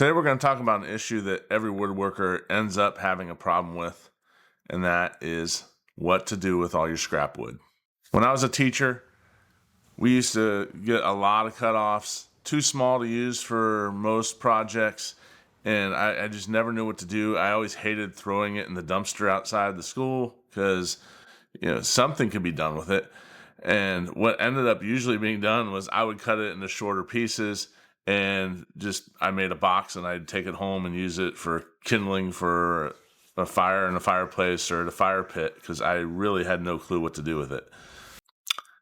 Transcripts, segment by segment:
Today we're going to talk about an issue that every woodworker ends up having a problem with, and that is what to do with all your scrap wood. When I was a teacher, we used to get a lot of cutoffs, too small to use for most projects, and I just never knew what to do. I always hated throwing it in the dumpster outside the school because something could be done with it. And what ended up usually being done was I would cut it into shorter pieces, and I made a box and I'd take it home and use it for kindling for a fire in a fireplace or the fire pit, because I really had no clue what to do with it.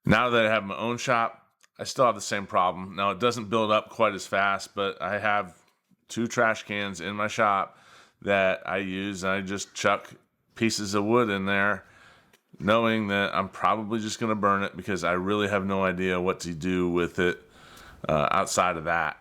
Now that I have my own shop, I still have the same problem. Now it doesn't build up quite as fast, but I have 2 trash cans in my shop that I use, and I just chuck pieces of wood in there, knowing that I'm probably just going to burn it because I really have no idea what to do with it outside of that.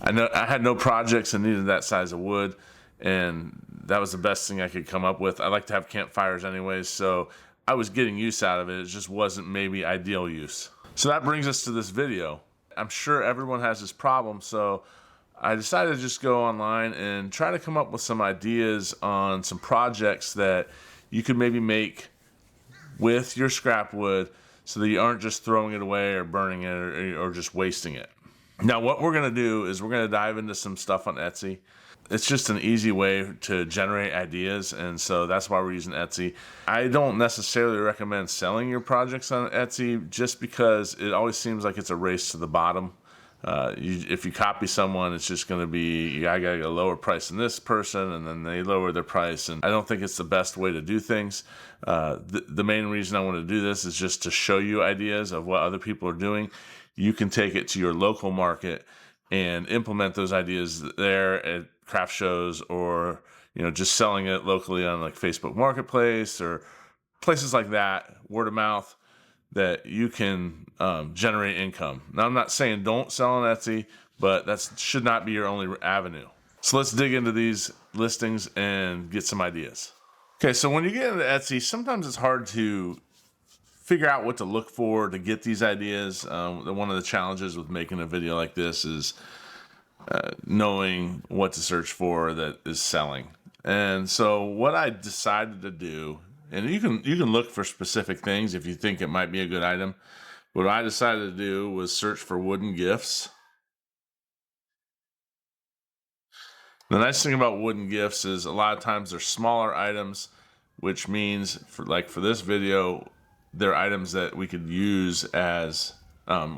I had no projects that needed that size of wood, and that was the best thing I could come up with. I like to have campfires anyways, so I was getting use out of it. It just wasn't maybe ideal use. So that brings us to this video. I'm sure everyone has this problem, so I decided to just go online and try to come up with some ideas on some projects that you could maybe make with your scrap wood so that you aren't just throwing it away or burning it or just wasting it. Now, what we're going to do is we're going to dive into some stuff on Etsy. It's just an easy way to generate ideas, and so that's why we're using Etsy. I don't necessarily recommend selling your projects on Etsy just because it always seems like it's a race to the bottom. If you copy someone, it's just going to be, I got to get a lower price than this person, and then they lower their price. And I don't think it's the best way to do things. The main reason I want to do this is just to show you ideas of what other people are doing. You can take it to your local market and implement those ideas there at craft shows, or just selling it locally on like Facebook Marketplace or places like that, word of mouth, that you can generate income. Now, I'm not saying don't sell on Etsy, but that should not be your only avenue. So let's dig into these listings and get some ideas. Okay, so when you get into Etsy, sometimes it's hard to figure out what to look for to get these ideas. One of the challenges with making a video like this is knowing what to search for that is selling. And so what I decided to do, and you can look for specific things if you think it might be a good item. What I decided to do was search for wooden gifts. The nice thing about wooden gifts is a lot of times they're smaller items, which means for this video, they're items that we could use as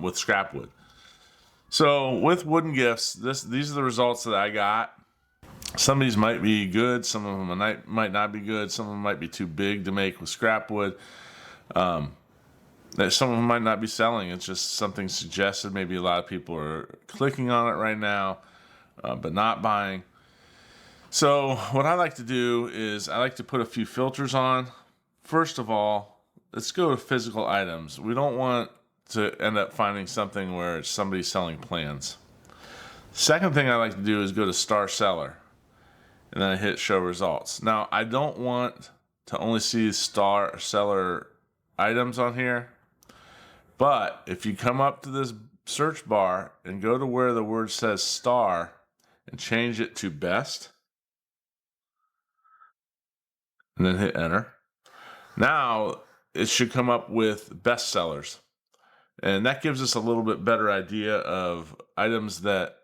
with scrap wood. So with wooden gifts, these are the results that I got. Some of these might be good, some of them might not be good, some of them might be too big to make with scrap wood. Some of them might not be selling. It's just something suggested. Maybe a lot of people are clicking on it right now, but not buying. So what I like to do is I like to put a few filters on. First of all, let's go to physical items. We don't want to end up finding something where it's somebody selling plans. Second thing I like to do is go to Star Seller, and then I hit Show Results. Now, I don't want to only see Star Seller items on here, but if you come up to this search bar and go to where the word says star and change it to best, and then hit enter, now it should come up with best sellers. And that gives us a little bit better idea of items that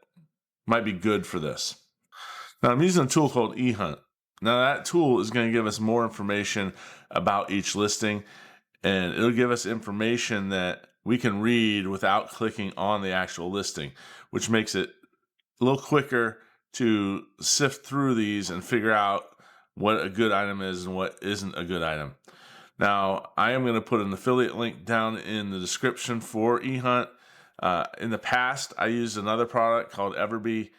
might be good for this. Now, I'm using a tool called eHunt. Now, that tool is going to give us more information about each listing, and it'll give us information that we can read without clicking on the actual listing, which makes it a little quicker to sift through these and figure out what a good item is and what isn't a good item. Now, I am going to put an affiliate link down in the description for eHunt. In the past, I used another product called Everbee.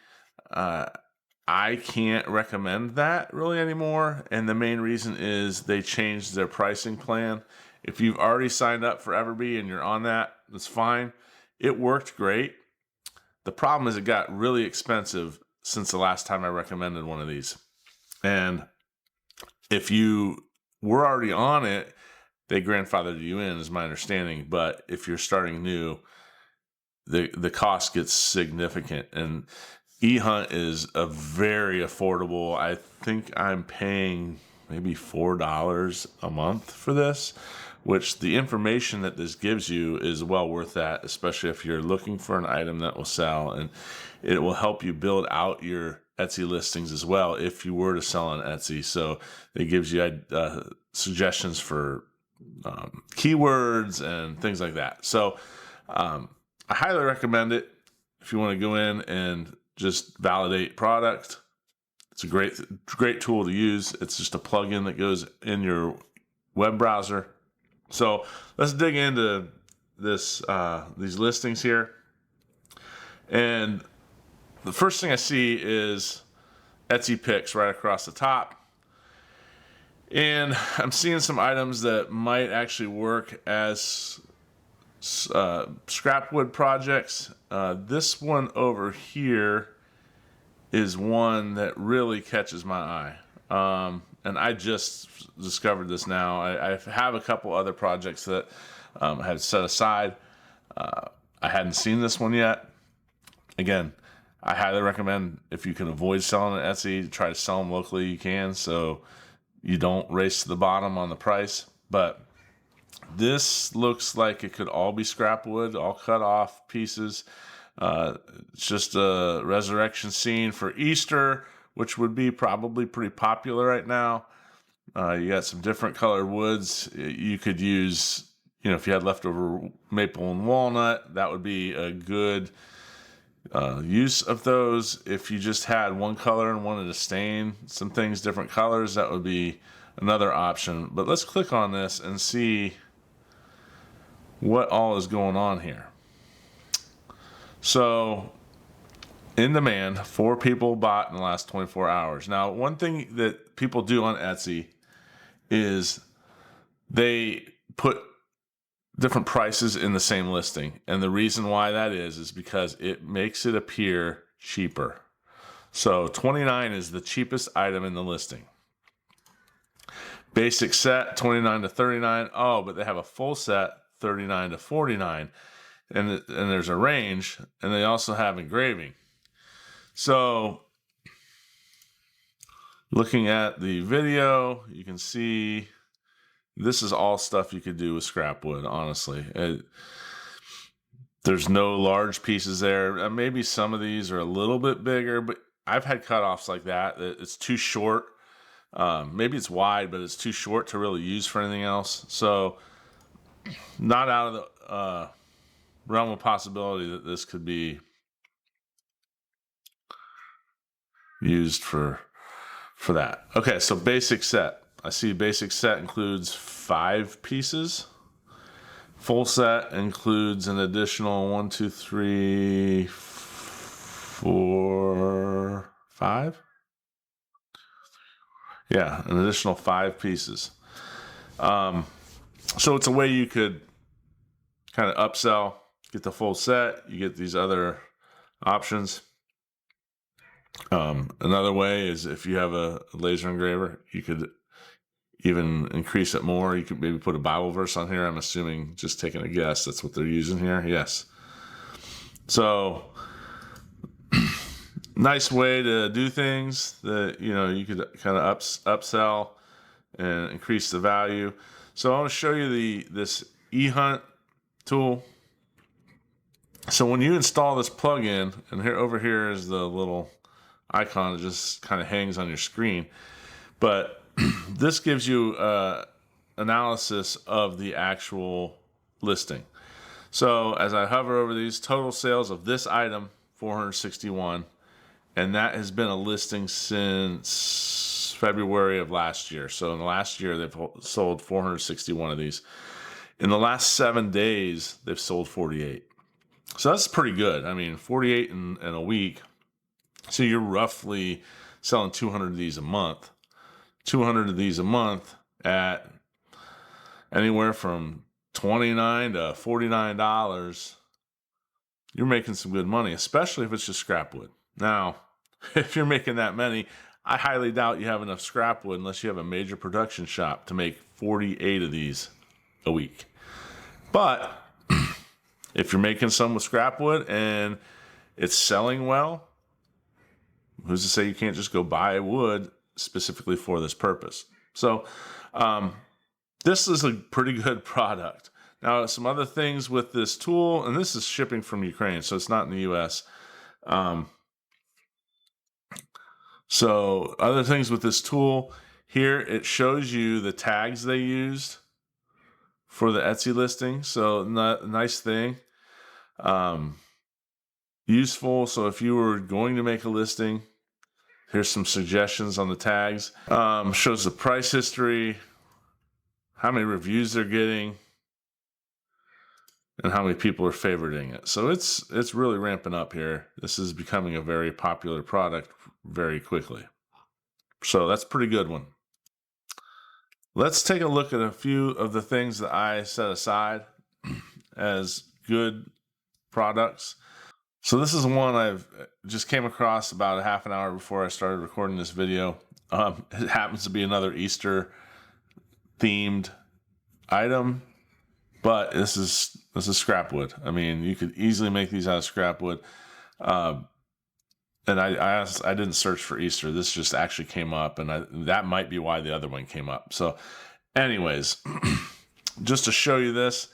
I can't recommend that really anymore, and the main reason is they changed their pricing plan. If you've already signed up for Everbee and you're on that, that's fine. It worked great. The problem is it got really expensive since the last time I recommended one of these. And if you were already on it, they grandfathered you in, is my understanding. But if you're starting new, the cost gets significant. And E-Hunt is a very affordable. I think I'm paying maybe $4 a month for this, which the information that this gives you is well worth that, especially if you're looking for an item that will sell, and it will help you build out your Etsy listings as well if you were to sell on Etsy. So it gives you suggestions for keywords and things like that. So I highly recommend it if you want to go in and just validate product. It's a great tool to use. It's just a plugin that goes in your web browser. So let's dig into these listings here. And the first thing I see is Etsy picks right across the top. And I'm seeing some items that might actually work as scrap wood projects. This one over here is one that really catches my eye. And I just discovered this now. I have a couple other projects that I have set aside. I hadn't seen this one yet. Again, I highly recommend, if you can avoid selling on Etsy, try to sell them locally. You can, so you don't race to the bottom on the price. But this looks like it could all be scrap wood, all cut off pieces. It's just a resurrection scene for Easter, which would be probably pretty popular right now. You got some different colored woods. You could use, if you had leftover maple and walnut, that would be a good use of those. If you just had one color and wanted to stain some things different colors, that would be another option. But let's click on this and see what all is going on here. So, in demand, 4 people bought in the last 24 hours. Now, one thing that people do on Etsy is they put different prices in the same listing. And the reason why that is because it makes it appear cheaper. So $29 is the cheapest item in the listing. Basic set, $29 to $39. Oh, but they have a full set, $39 to $49. And there's a range, and they also have engraving. So looking at the video, you can see this is all stuff you could do with scrap wood, honestly. There's no large pieces there. Maybe some of these are a little bit bigger, but I've had cutoffs like that. It's too short. Maybe it's wide, but it's too short to really use for anything else. So not out of the realm of possibility that this could be used for that. Okay, so basic set. I see basic set includes 5 pieces. Full set includes an additional 1, 2, 3, 4, 5. Yeah, an additional 5 pieces. So it's a way you could kind of upsell, get the full set. You get these other options. Another way is if you have a laser engraver, you could even increase it more. You could maybe put a Bible verse on here. I'm assuming, just taking a guess, that's what they're using here. Yes. So nice way to do things that, you could kind of upsell and increase the value. So I want to show you this E-Hunt tool. So when you install this plugin, and over here is the little icon that just kind of hangs on your screen, but this gives you analysis of the actual listing. So as I hover over these, total sales of this item, 461, and that has been a listing since February of last year. So in the last year, they've sold 461 of these. In the last 7 days, they've sold 48. So that's pretty good. I mean, 48 in a week. So you're roughly selling 200 of these a month. 200 of these a month at anywhere from $29 to $49. You're making some good money, especially if it's just scrap wood. Now, if you're making that many, I highly doubt you have enough scrap wood unless you have a major production shop to make 48 of these a week. But if you're making some with scrap wood and it's selling well, who's to say you can't just go buy wood specifically for this purpose? So this is a pretty good product. Now, some other things with this tool, and this is shipping from Ukraine, so it's not in the US. So other things with this tool, here it shows you the tags they used for the Etsy listing. So nice thing. Useful. So if you were going to make a listing, here's some suggestions on the tags. Shows the price history, how many reviews they're getting, and how many people are favoriting it. So it's really ramping up here. This is becoming a very popular product very quickly. So that's a pretty good one. Let's take a look at a few of the things that I set aside as good products. So this is one I've just came across about a half an hour before I started recording this video. It happens to be another Easter themed item, but this is scrap wood. I mean, you could easily make these out of scrap wood. And I didn't search for Easter. This just actually came up, and that might be why the other one came up. So anyways, just to show you this,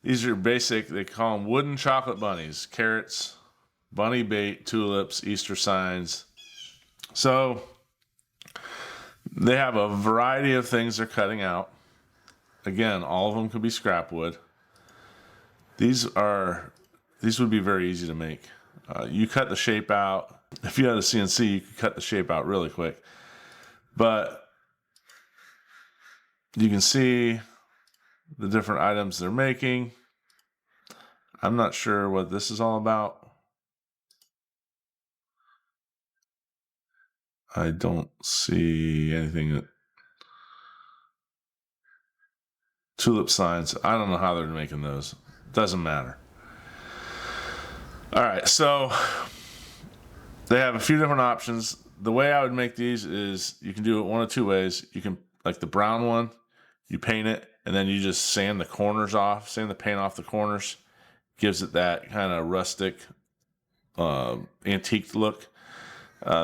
these are basic, they call them wooden chocolate bunnies, carrots, bunny bait, tulips, Easter signs. So they have a variety of things they're cutting out. Again, all of them could be scrap wood. These would be very easy to make. You cut the shape out. If you had a CNC, you could cut the shape out really quick. But you can see the different items they're making. I'm not sure what this is all about. I don't see anything that... Tulip signs. I don't know how they're making those. Doesn't matter. All right, so they have a few different options. The way I would make these is you can do it one of two ways. You can, like the brown one, you paint it, and then you just sand the corners off, sand the paint off the corners. Gives it that kind of rustic, antique look.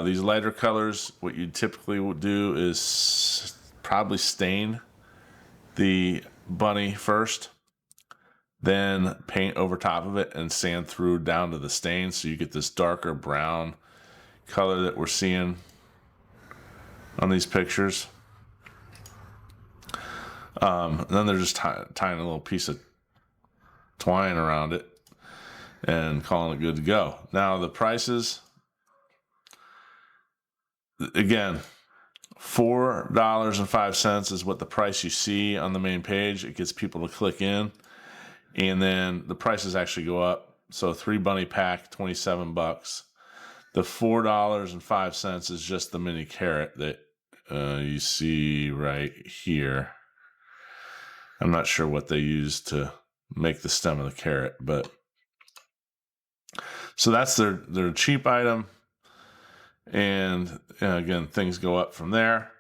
These lighter colors, what you typically would do is probably stain the bunny first, then paint over top of it and sand through down to the stain, so you get this darker brown color that we're seeing on these pictures. And then they're just tying a little piece of twine around it and calling it good to go. Now the prices, again, $4.05 is what the price you see on the main page. It gets people to click in, and then the prices actually go up. So 3 bunny pack, $27. The $4.05 is just the mini carrot that you see right here. I'm not sure what they use to make the stem of the carrot, but so that's their cheap item. And again, things go up from there.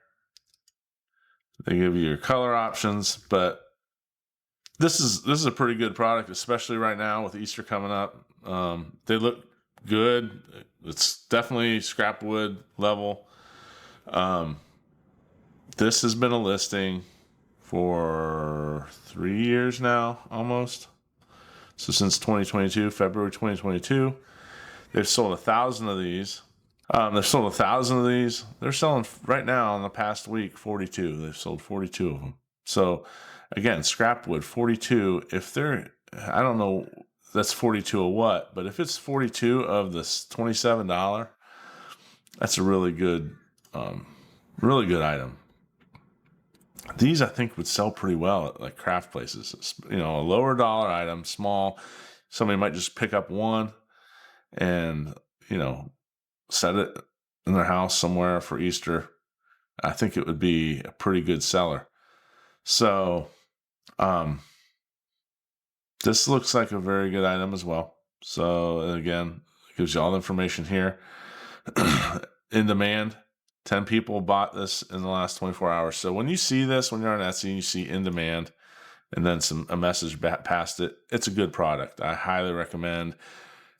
They give you your color options, but this is a pretty good product, especially right now with Easter coming up. They look good. It's definitely scrap wood level. This has been a listing for 3 years now, almost. So since 2022, February 2022, they've sold 1,000 of these. They've sold 1,000 of these. They're selling right now in the past week 42. They've sold 42 of them. So again, scrap wood 42. If they're, I don't know, that's 42 of what, but if it's 42 of this $27, that's a really good item. These I think would sell pretty well at like craft places. You know, a lower dollar item, small. Somebody might just pick up one and, you know, set it in their house somewhere for Easter. I think it would be a pretty good seller. So, this looks like a very good item as well. So again, it gives you all the information here. In demand, 10 people bought this in the last 24 hours. So when you see this, when you're on Etsy and you see in demand and then a message past it, it's a good product. I highly recommend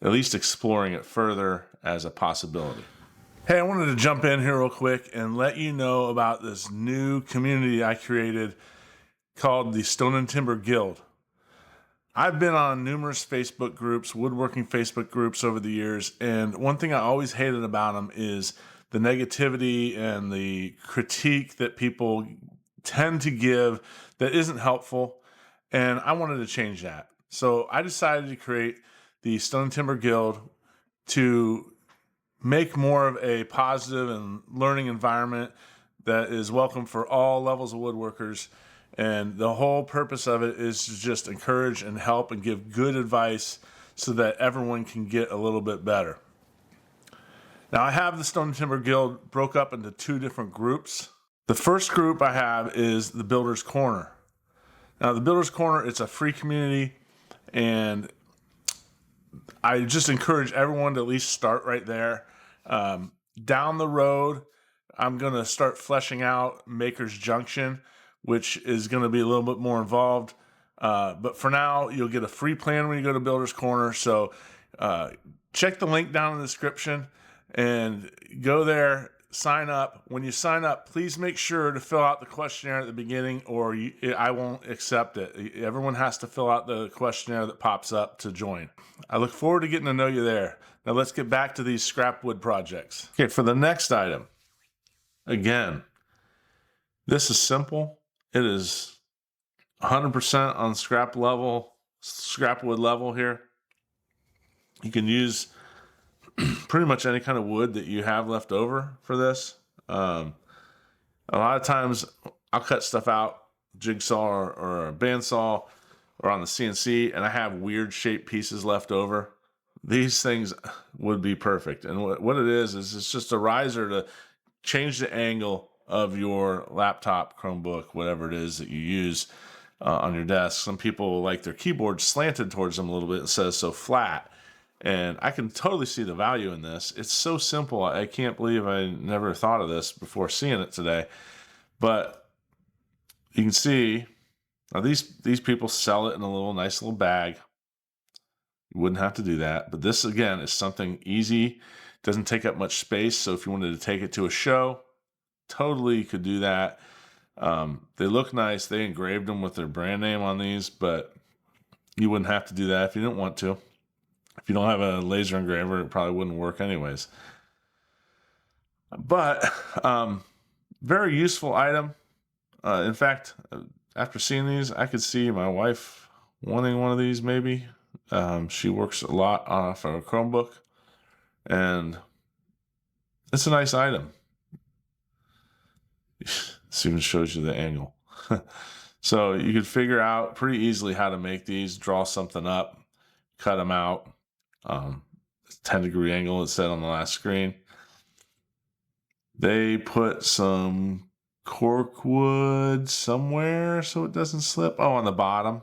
at least exploring it further as a possibility. Hey, I wanted to jump in here real quick and let you know about this new community I created called the Stone and Timber Guild. I've been on numerous Facebook groups, woodworking Facebook groups over the years, and one thing I always hated about them is the negativity and the critique that people tend to give that isn't helpful, and I wanted to change that. So I decided to create the Stone and Timber Guild to make more of a positive and learning environment that is welcome for all levels of woodworkers. And the whole purpose of it is to just encourage and help and give good advice so that everyone can get a little bit better. Now, I have the Stone and Timber Guild broke up into two different groups. The first group I have is the Builder's Corner. Now, the Builder's Corner, it's a free community, and I just encourage everyone to at least start right there. Down the road, I'm going to start fleshing out Maker's Junction, which is going to be a little bit more involved. But for now, you'll get a free plan when you go to Builder's Corner. So check the link down in the description and go there, sign up. When you sign up, please make sure to fill out the questionnaire at the beginning, or I won't accept it. Everyone has to fill out the questionnaire that pops up to join. I look forward to getting to know you there. Now let's get back to these scrap wood projects. Okay, for the next item, again, this is simple. It is 100% on scrap wood level here. You can use pretty much any kind of wood that you have left over for this. A lot of times I'll cut stuff out, jigsaw or a bandsaw or on the CNC, and I have weird shaped pieces left over. These things would be perfect. And what it is it's just a riser to change the angle of your laptop, Chromebook, whatever it is that you use on your desk. Some people like their keyboard slanted towards them a little bit instead of so flat. And I can totally see the value in this. It's so simple. I can't believe I never thought of this before seeing it today. But you can see now these people sell it in a nice little bag. You wouldn't have to do that. But this, again, is something easy. Doesn't take up much space. So if you wanted to take it to a show, totally could do that. They look nice. They engraved them with their brand name on these, but you wouldn't have to do that if you didn't want to. If you don't have a laser engraver, it probably wouldn't work anyways. But very useful item. In fact, after seeing these, I could see my wife wanting one of these maybe. She works a lot off of a Chromebook, and it's a nice item. This even shows you the angle. So you could figure out pretty easily how to make these, draw something up, cut them out. 10-degree angle, it said on the last screen. They put some cork wood somewhere so it doesn't slip. Oh, on the bottom.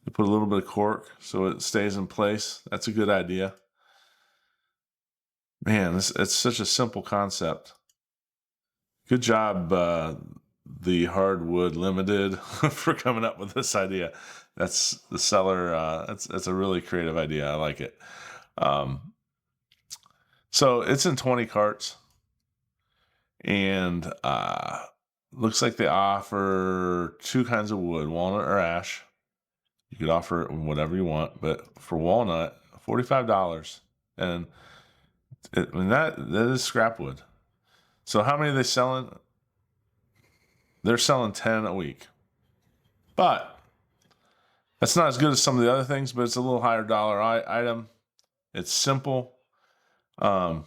They put a little bit of cork so it stays in place. That's a good idea. Man, it's such a simple concept. Good job, the Hardwood Limited, for coming up with this idea. That's the seller. That's a really creative idea. I like it. So it's in 20 carts, and looks like they offer two kinds of wood, walnut or ash. You could offer whatever you want, but for walnut, $45, and that is scrap wood. So how many are they selling? They're selling 10 a week, but that's not as good as some of the other things, but it's a little higher dollar item. It's simple. 10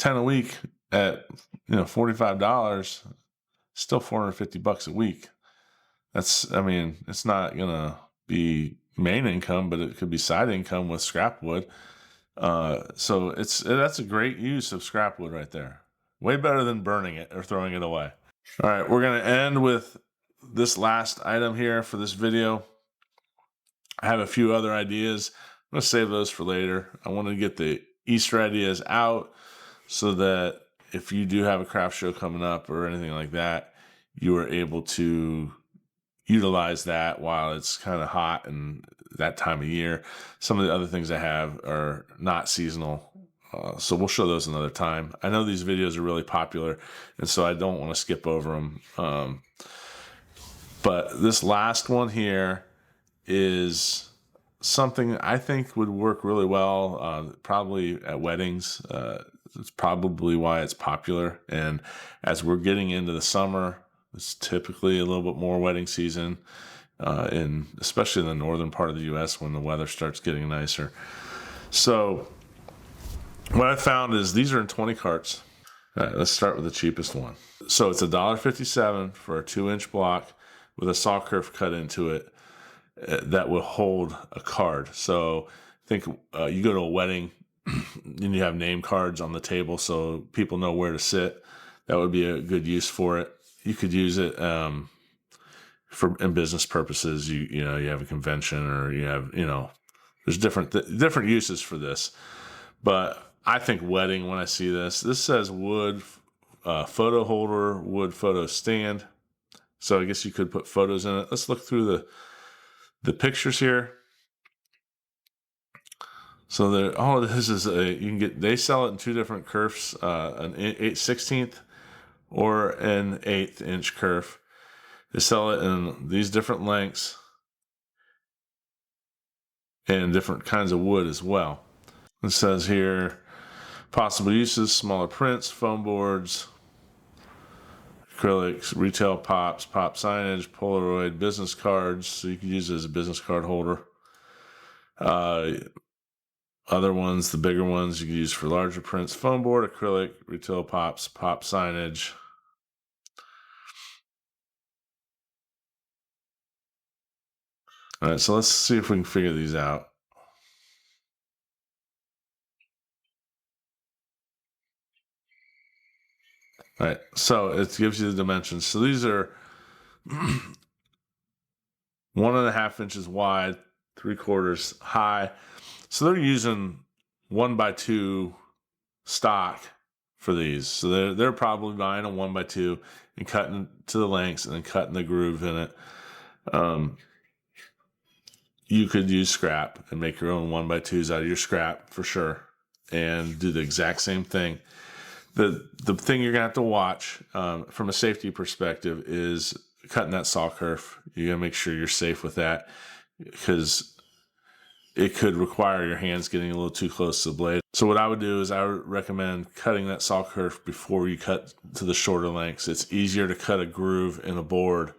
a week at $45, still $450 a week. It's not gonna be main income, but it could be side income with scrap wood. So that's a great use of scrap wood right there. Way better than burning it or throwing it away. All right, we're gonna end with this last item here for this video. I have a few other ideas. I'm gonna save those for later. I want to get the Easter ideas out so that if you do have a craft show coming up or anything like that, you are able to utilize that while it's kind of hot and that time of year. Some of the other things I have are not seasonal. So we'll show those another time. I know these videos are really popular, and so I don't want to skip over them. But this last one here is something I think would work really well, probably at weddings. It's probably why it's popular. And as we're getting into the summer, it's typically a little bit more wedding season, especially in the northern part of the U.S. when the weather starts getting nicer. So what I found is these are in 20 carts. All right, let's start with the cheapest one. So it's $1.57 for a 2-inch block with a saw curve cut into it that will hold a card. So think you go to a wedding and you have name cards on the table so people know where to sit. That would be a good use for it. You could use it for in business purposes. You have a convention, or you have there's different uses for this. But I think wedding, when I see this says wood photo holder, wood photo stand. So I guess you could put photos in it. Let's look through the pictures here. So all it is they sell it in two different kerfs, an 8/16 or an 1/8 inch kerf. They sell it in these different lengths and different kinds of wood as well. It says here, possible uses: smaller prints, foam boards, acrylics, retail pops, pop signage, Polaroid, business cards. So you could use it as a business card holder. Other ones, the bigger ones, you could use for larger prints: foam board, acrylic, retail pops, pop signage. All right, so let's see if we can figure these out. All right, so it gives you the dimensions. So these are 1.5 inches wide, 3/4 high. So they're using 1x2 stock for these. So they're probably buying a 1x2 and cutting to the lengths and then cutting the groove in it. You could use scrap and make your own 1x2s out of your scrap for sure, and do the exact same thing. The thing you're gonna have to watch from a safety perspective is cutting that saw curve. You gotta make sure you're safe with that, because it could require your hands getting a little too close to the blade. So what I would do is I would recommend cutting that saw curve before you cut to the shorter lengths. It's easier to cut a groove in a board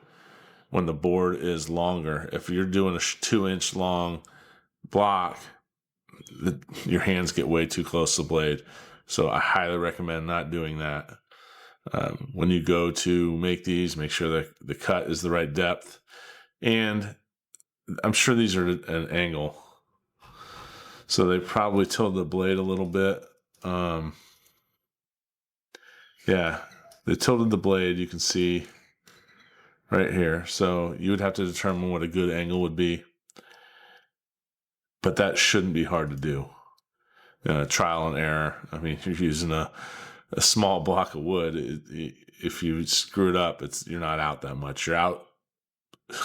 when the board is longer. If you're doing a 2-inch long block, your hands get way too close to the blade. So I highly recommend not doing that. When you go to make these, make sure that the cut is the right depth. And I'm sure these are at an angle, so they probably tilt the blade a little bit. Yeah, they tilted the blade, you can see right here. So you would have to determine what a good angle would be. But that shouldn't be hard to do. Trial and error. I mean, if you're using a small block of wood, if you screw it up, you're not out that much. You're out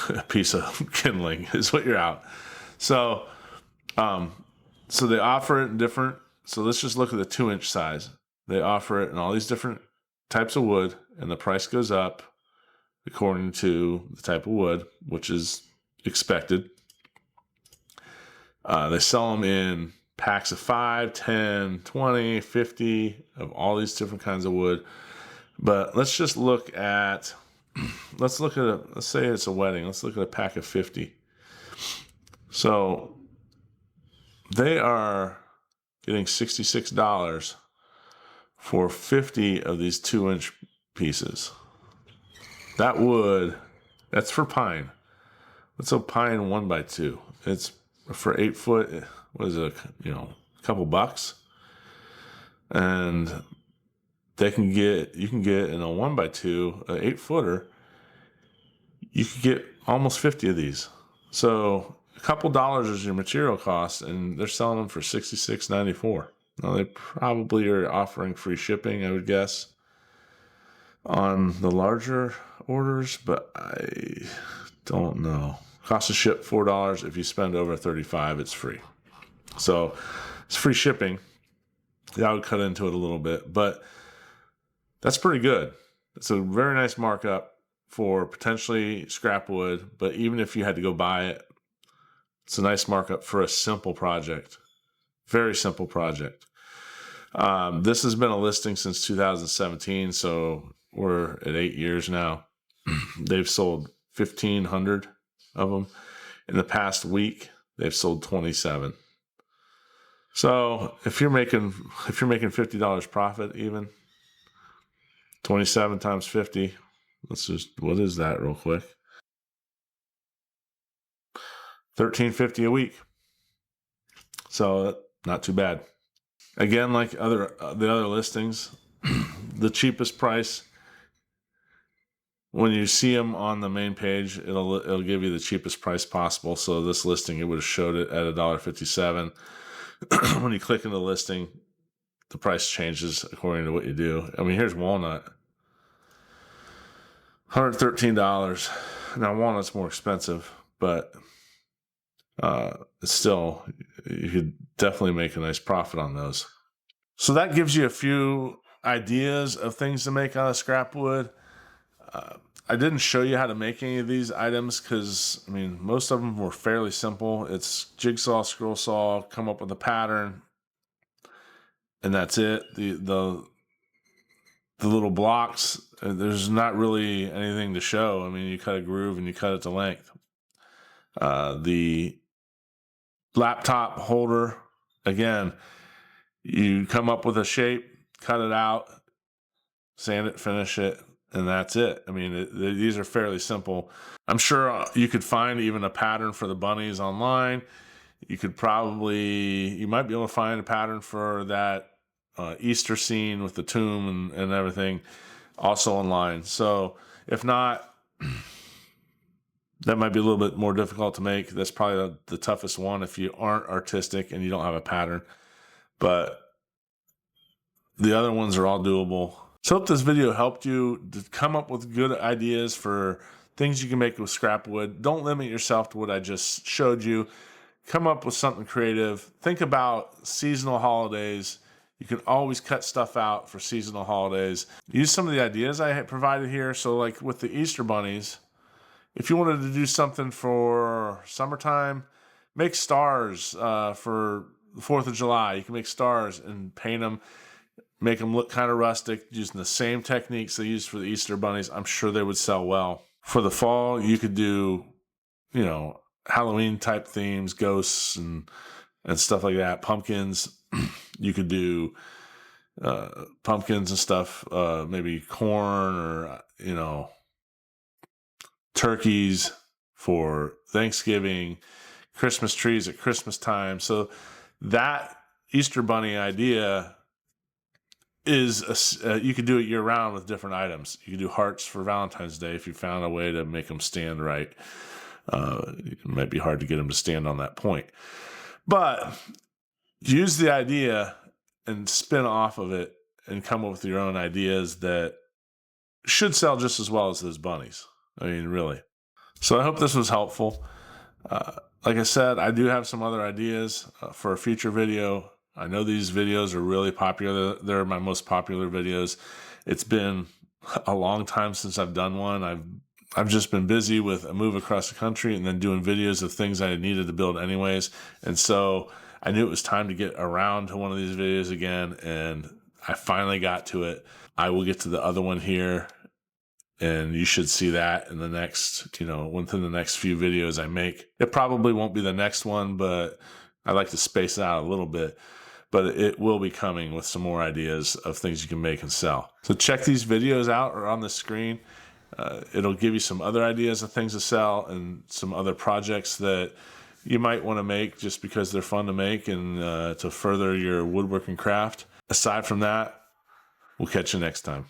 a piece of kindling is what you're out. So they offer it in different. So let's just look at the 2-inch size. They offer it in all these different types of wood, and the price goes up according to the type of wood, which is expected. They sell them in packs of 5, 10, 20, 50 of all these different kinds of wood. But let's just look at, let's say it's a wedding. Let's look at a pack of 50. So they are getting $66 for 50 of these 2-inch pieces. That wood, that's for pine. It's a pine 1x2. It's for 8 foot. What is it? A couple bucks. And you can get in a 1x2, an 8-footer, you could get almost 50 of these. So a couple dollars is your material cost, and they're selling them for $66.94. Now they probably are offering free shipping, I would guess, on the larger orders, but I Don't know. Cost of ship $4. If you spend over $35, it's free. So it's free shipping. That would cut into it a little bit, but that's pretty good. It's a very nice markup for potentially scrap wood, but even if you had to go buy it, it's a nice markup for a simple project. Very simple project. This has been a listing since 2017, so we're at 8 years now. They've sold 1,500 of them. In the past week, they've sold 27. So if you're making $50 profit, even 27 times 50, what is that real quick? $13.50 a week. So not too bad. Again, like the other listings, the cheapest price, when you see them on the main page, it'll give you the cheapest price possible. So this listing, it would have showed it at $1.57. When you click in the listing, the price changes according to what you do. I mean, here's walnut, $113. Now walnut's more expensive, but it's still, you could definitely make a nice profit on those. So that gives you a few ideas of things to make out of scrap wood. I didn't show you how to make any of these items because, I mean, most of them were fairly simple. It's jigsaw, scroll saw, come up with a pattern, and that's it. The little blocks, there's not really anything to show. I mean, you cut a groove and you cut it to length. The laptop holder, again, you come up with a shape, cut it out, sand it, finish it, and that's it. I mean, these are fairly simple. I'm sure you could find even a pattern for the bunnies online. You might be able to find a pattern for that Easter scene with the tomb and everything also online. So if not, that might be a little bit more difficult to make. That's probably the toughest one if you aren't artistic and you don't have a pattern. But the other ones are all doable. So I hope this video helped you to come up with good ideas for things you can make with scrap wood. Don't limit yourself to what I just showed you. Come up with something creative. Think about seasonal holidays. You can always cut stuff out for seasonal holidays. Use some of the ideas I had provided here. So like with the Easter bunnies, if you wanted to do something for summertime, make stars for the 4th of July. You can make stars and paint them, make them look kind of rustic using the same techniques they used for the Easter bunnies. I'm sure they would sell well. For the fall, you could do, Halloween type themes, ghosts and stuff like that. Pumpkins. You could do pumpkins and stuff, maybe corn or, turkeys for Thanksgiving, Christmas trees at Christmas time. So that Easter bunny idea is you could do it year round with different items. You could do hearts for Valentine's Day if you found a way to make them stand right. It might be hard to get them to stand on that point, but use the idea and spin off of it and come up with your own ideas that should sell just as well as those bunnies. I mean, really. So I hope this was helpful. Like I said, I do have some other ideas for a future video. I know these videos are really popular. They're my most popular videos. It's been a long time since I've done one. I've just been busy with a move across the country and then doing videos of things I needed to build anyways. And so I knew it was time to get around to one of these videos again, and I finally got to it. I will get to the other one here, and you should see that in the next, within the next few videos I make. It probably won't be the next one, but I like to space it out a little bit. But it will be coming with some more ideas of things you can make and sell. So check these videos out or on the screen. It'll give you some other ideas of things to sell and some other projects that you might want to make just because they're fun to make and to further your woodworking craft. Aside from that, we'll catch you next time.